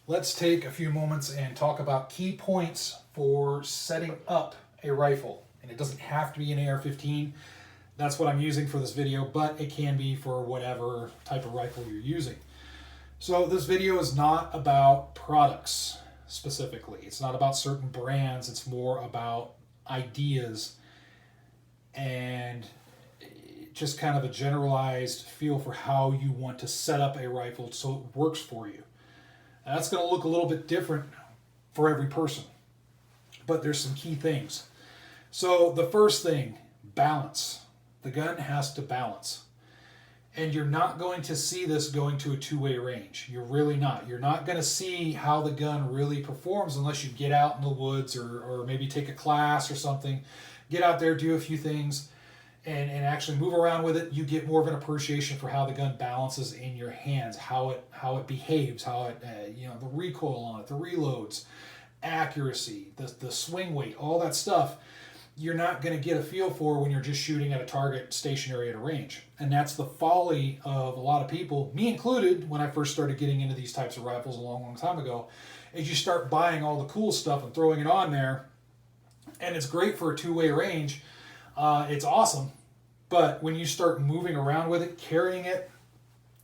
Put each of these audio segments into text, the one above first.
let's take a few moments and talk about key points for setting up a rifle. And it doesn't have to be an AR-15. That's what I'm using for this video, but it can be for whatever type of rifle you're using. So this video is not about products specifically. It's not about certain brands. It's more about ideas and just kind of a generalized feel for how you want to set up a rifle so it works for you. And that's going to look a little bit different for every person, but there's some key things. So the first thing, balance. The gun has to balance. And you're not going to see this going to a two-way range. You're really not. You're not going to see how the gun really performs unless you get out in the woods or maybe take a class or something. Get out there, do a few things, and actually move around with it. You get more of an appreciation for how the gun balances in your hands, how it behaves, how it the recoil on it, the reloads, accuracy, the swing weight, all that stuff. You're not going to get a feel for when you're just shooting at a target stationary at a range. And that's the folly of a lot of people, me included, when I first started getting into these types of rifles a long time ago, is you start buying all the cool stuff and throwing it on there. And it's great for a two-way range. It's awesome. But when you start moving around with it, carrying it,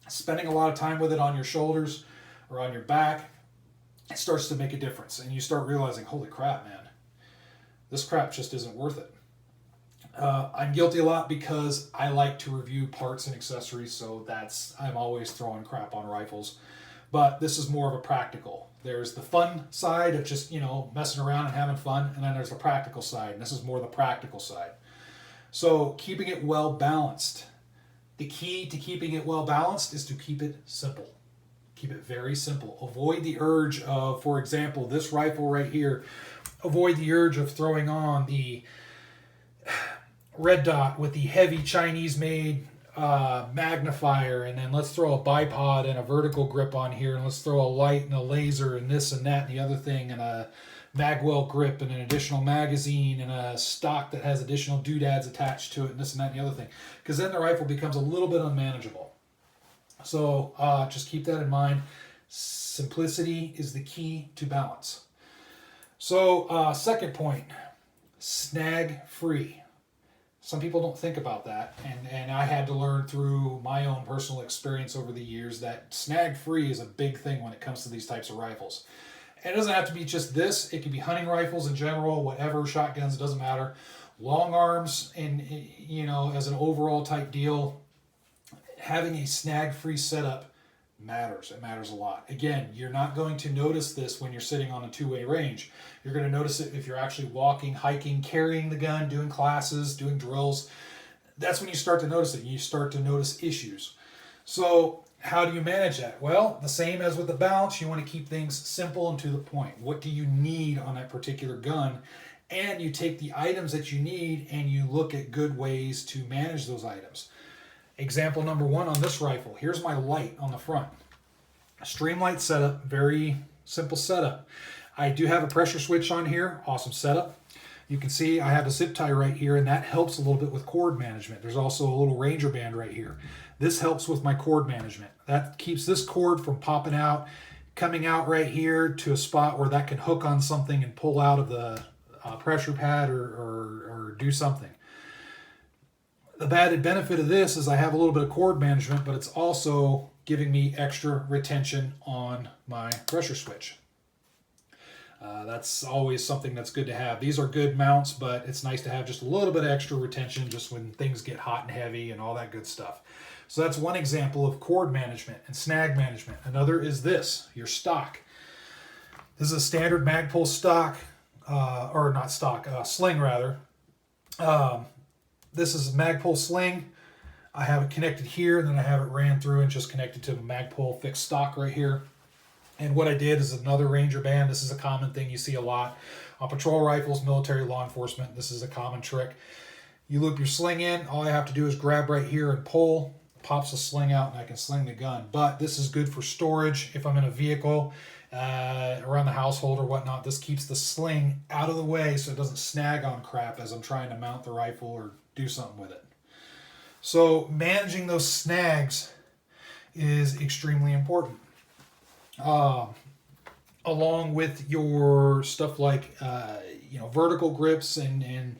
spending a lot of time with it on your shoulders or on your back, it starts to make a difference. And you start realizing, holy crap, man. This crap just isn't worth it. I'm guilty a lot because I like to review parts and accessories, so I'm always throwing crap on rifles. But this is more of a practical. There's the fun side of just, messing around and having fun, and then there's the practical side, and this is more the practical side. So keeping it well balanced. The key to keeping it well balanced is to keep it simple. Keep it very simple. Avoid the urge of, for example, this rifle right here. Avoid the urge of throwing on the red dot with the heavy Chinese-made magnifier, and then let's throw a bipod and a vertical grip on here, and let's throw a light and a laser and this and that and the other thing, and a magwell grip and an additional magazine and a stock that has additional doodads attached to it and this and that and the other thing. Because then the rifle becomes a little bit unmanageable. So just keep that in mind. Simplicity is the key to balance. So, second point, snag free. Some people don't think about that, and I had to learn through my own personal experience over the years that snag free is a big thing when it comes to these types of rifles. And it doesn't have to be just this, it could be hunting rifles in general, whatever, shotguns, it doesn't matter. Long arms, and as an overall type deal, having a snag free setup matters. It matters a lot. Again, you're not going to notice this when you're sitting on a two-way range. You're going to notice it if you're actually walking, hiking, carrying the gun, doing classes, doing drills. That's when you start to notice it. You start to notice issues. So how do you manage that? Well, the same as with the balance, you want to keep things simple and to the point. What do you need on that particular gun? And you take the items that you need and you look at good ways to manage those items. Example number one on this rifle. Here's my light on the front. Streamlight setup, very simple setup. I do have a pressure switch on here, awesome setup. You can see I have a zip tie right here, and that helps a little bit with cord management. There's also a little Ranger band right here. This helps with my cord management. That keeps this cord from popping out, coming out right here to a spot where that can hook on something and pull out of the pressure pad or do something. The added benefit of this is I have a little bit of cord management, but it's also giving me extra retention on my pressure switch. That's always something that's good to have. These are good mounts, but it's nice to have just a little bit of extra retention just when things get hot and heavy and all that good stuff. So that's one example of cord management and snag management. Another is this, your stock. This is a standard Magpul stock, sling rather. This is a Magpul sling. I have it connected here, and then I have it ran through and just connected to the Magpul fixed stock right here. And what I did is another Ranger band. This is a common thing you see a lot on patrol rifles, military, law enforcement. This is a common trick. You loop your sling in. All I have to do is grab right here and pull. Pops the sling out, and I can sling the gun. But this is good for storage. If I'm in a vehicle, around the household or whatnot, this keeps the sling out of the way so it doesn't snag on crap as I'm trying to mount the rifle or do something with it. So managing those snags is extremely important. along with your stuff like vertical grips and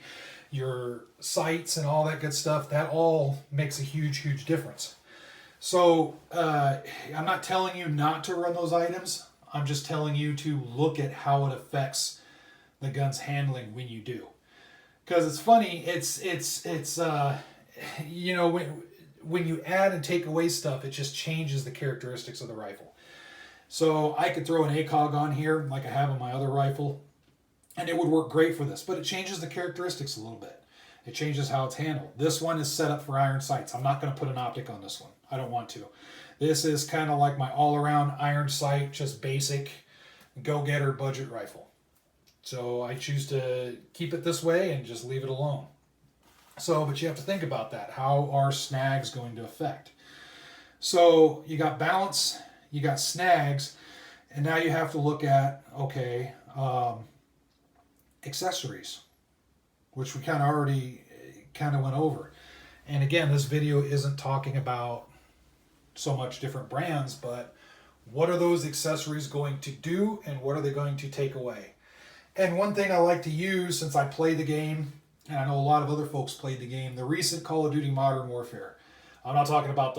your sights and all that good stuff, that all makes a huge difference. So I'm not telling you not to run those items. I'm just telling you to look at how it affects the gun's handling when you do. Because it's funny, when you add and take away stuff, it just changes the characteristics of the rifle. So I could throw an ACOG on here like I have on my other rifle, and it would work great for this, but it changes the characteristics a little bit. It changes how it's handled. This one is set up for iron sights. I'm not going to put an optic on this one. I don't want to. This is kind of like my all-around iron sight, just basic go-getter budget rifle. So I choose to keep it this way and just leave it alone. So, but you have to think about that. How are snags going to affect? So you got balance, you got snags, and now you have to look at, okay, accessories, which we kind of already went over. And again, this video isn't talking about so much different brands, but what are those accessories going to do and what are they going to take away? And one thing I like to use, since I play the game, and I know a lot of other folks played the game, the recent Call of Duty Modern Warfare. I'm not talking about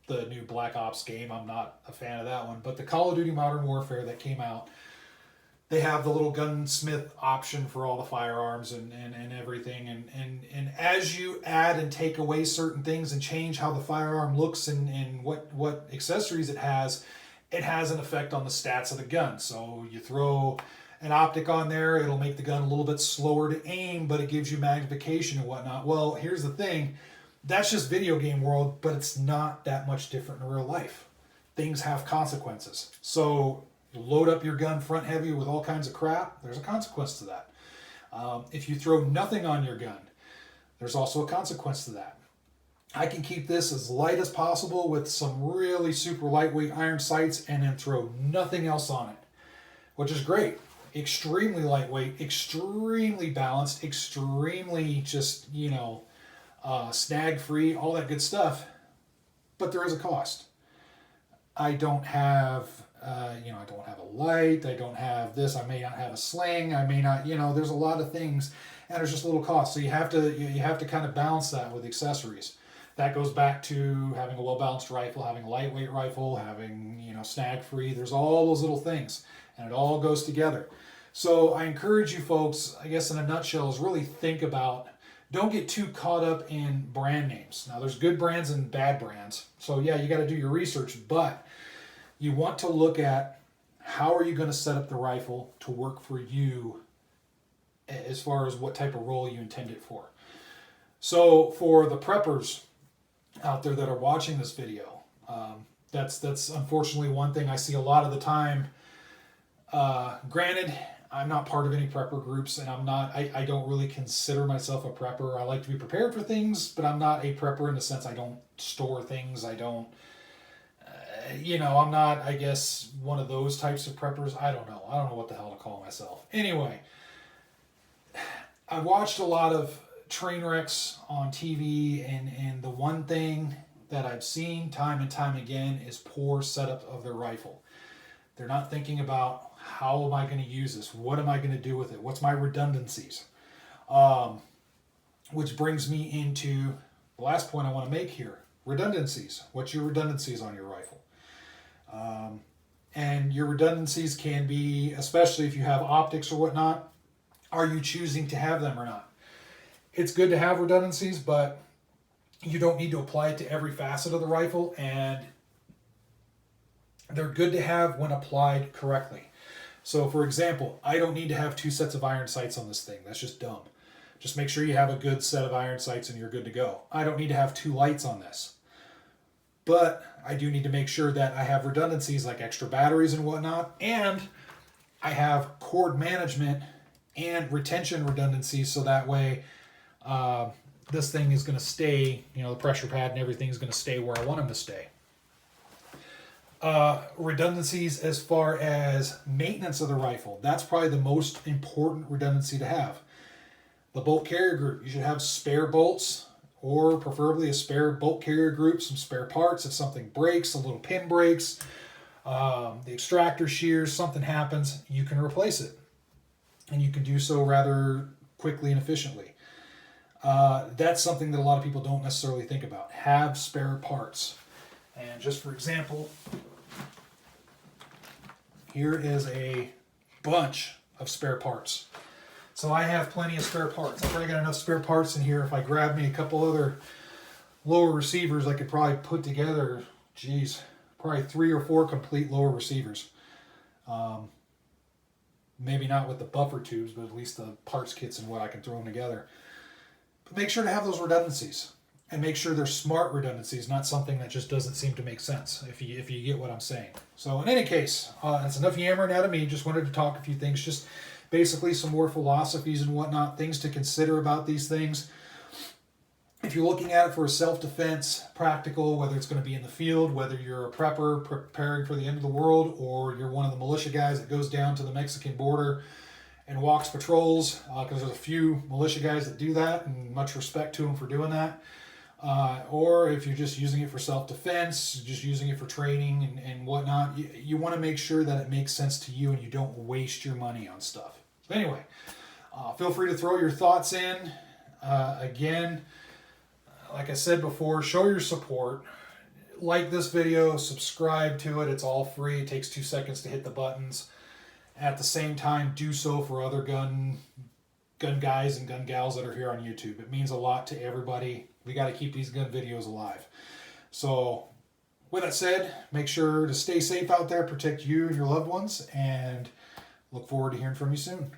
the new Black Ops game. I'm not a fan of that one. But the Call of Duty Modern Warfare that came out, they have the little gunsmith option for all the firearms and everything. And as you add and take away certain things and change how the firearm looks and what accessories it has an effect on the stats of the gun. So you throw an optic on there, it'll make the gun a little bit slower to aim, but it gives you magnification and whatnot. Well, here's the thing. That's just video game world, but it's not that much different in real life. Things have consequences. So you load up your gun front heavy with all kinds of crap, there's a consequence to that. If you throw nothing on your gun, there's also a consequence to that. I can keep this as light as possible with some really super lightweight iron sights and then throw nothing else on it, which is great. Extremely lightweight, extremely balanced, extremely just, snag free, all that good stuff. But there is a cost. I don't have, I don't have a light. I don't have this. I may not have a sling. I may not, there's a lot of things, and there's just a little cost. So you have to kind of balance that with accessories. That goes back to having a well-balanced rifle, having a lightweight rifle, having, snag free. There's all those little things, and it all goes together. So I encourage you folks, I guess in a nutshell, is really think about, don't get too caught up in brand names. Now there's good brands and bad brands. So yeah, you got to do your research, but you want to look at how are you going to set up the rifle to work for you as far as what type of role you intend it for. So for the preppers out there that are watching this video, that's unfortunately one thing I see a lot of the time. Granted, I'm not part of any prepper groups, and I don't really consider myself a prepper. I like to be prepared for things, but I'm not a prepper in the sense I don't store things. I don't, I'm not, I guess, one of those types of preppers. I don't know what the hell to call myself. Anyway, I've watched a lot of train wrecks on TV, and the one thing that I've seen time and time again is poor setup of their rifle. They're not thinking about, how am I going to use this? What am I going to do with it? What's my redundancies? Which brings me into the last point I want to make here. Redundancies. What's your redundancies on your rifle? And your redundancies can be, especially if you have optics or whatnot, are you choosing to have them or not? It's good to have redundancies, but you don't need to apply it to every facet of the rifle, and they're good to have when applied correctly. So for example, I don't need to have 2 sets of iron sights on this thing. That's just dumb. Just make sure you have a good set of iron sights and you're good to go. I don't need to have 2 lights on this. But I do need to make sure that I have redundancies like extra batteries and whatnot, and I have cord management and retention redundancies, so that way this thing is going to stay, the pressure pad and everything is going to stay where I want them to stay. Redundancies as far as maintenance of the rifle. That's probably the most important redundancy to have. The bolt carrier group. You should have spare bolts, or preferably a spare bolt carrier group, some spare parts if something breaks, a little pin breaks. the extractor shears, something happens, you can replace it. And you can do so rather quickly and efficiently. That's something that a lot of people don't necessarily think about. Have spare parts. And just for example, here is a bunch of spare parts. So I have plenty of spare parts. I've already got enough spare parts in here. If I grab me a couple other lower receivers, I could probably put together, probably 3 or 4 complete lower receivers. Maybe not with the buffer tubes, but at least the parts kits and what I can throw them together. But make sure to have those redundancies. And make sure they're smart redundancies, not something that just doesn't seem to make sense, if you get what I'm saying. So in any case, that's enough yammering out of me. Just wanted to talk a few things, just basically some more philosophies and whatnot, things to consider about these things. If you're looking at it for a self-defense, practical, whether it's going to be in the field, whether you're a prepper preparing for the end of the world, or you're one of the militia guys that goes down to the Mexican border and walks patrols, because there's a few militia guys that do that, and much respect to them for doing that. Or if you're just using it for self-defense, just using it for training and whatnot, you want to make sure that it makes sense to you and you don't waste your money on stuff. So anyway, feel free to throw your thoughts in. Again, like I said before, show your support. Like this video, subscribe to it. It's all free. It takes 2 seconds to hit the buttons. At the same time, do so for other gun guys and gun gals that are here on YouTube. It means a lot to everybody. We got to keep these gun videos alive. So with that said, make sure to stay safe out there, protect you and your loved ones, and look forward to hearing from you soon.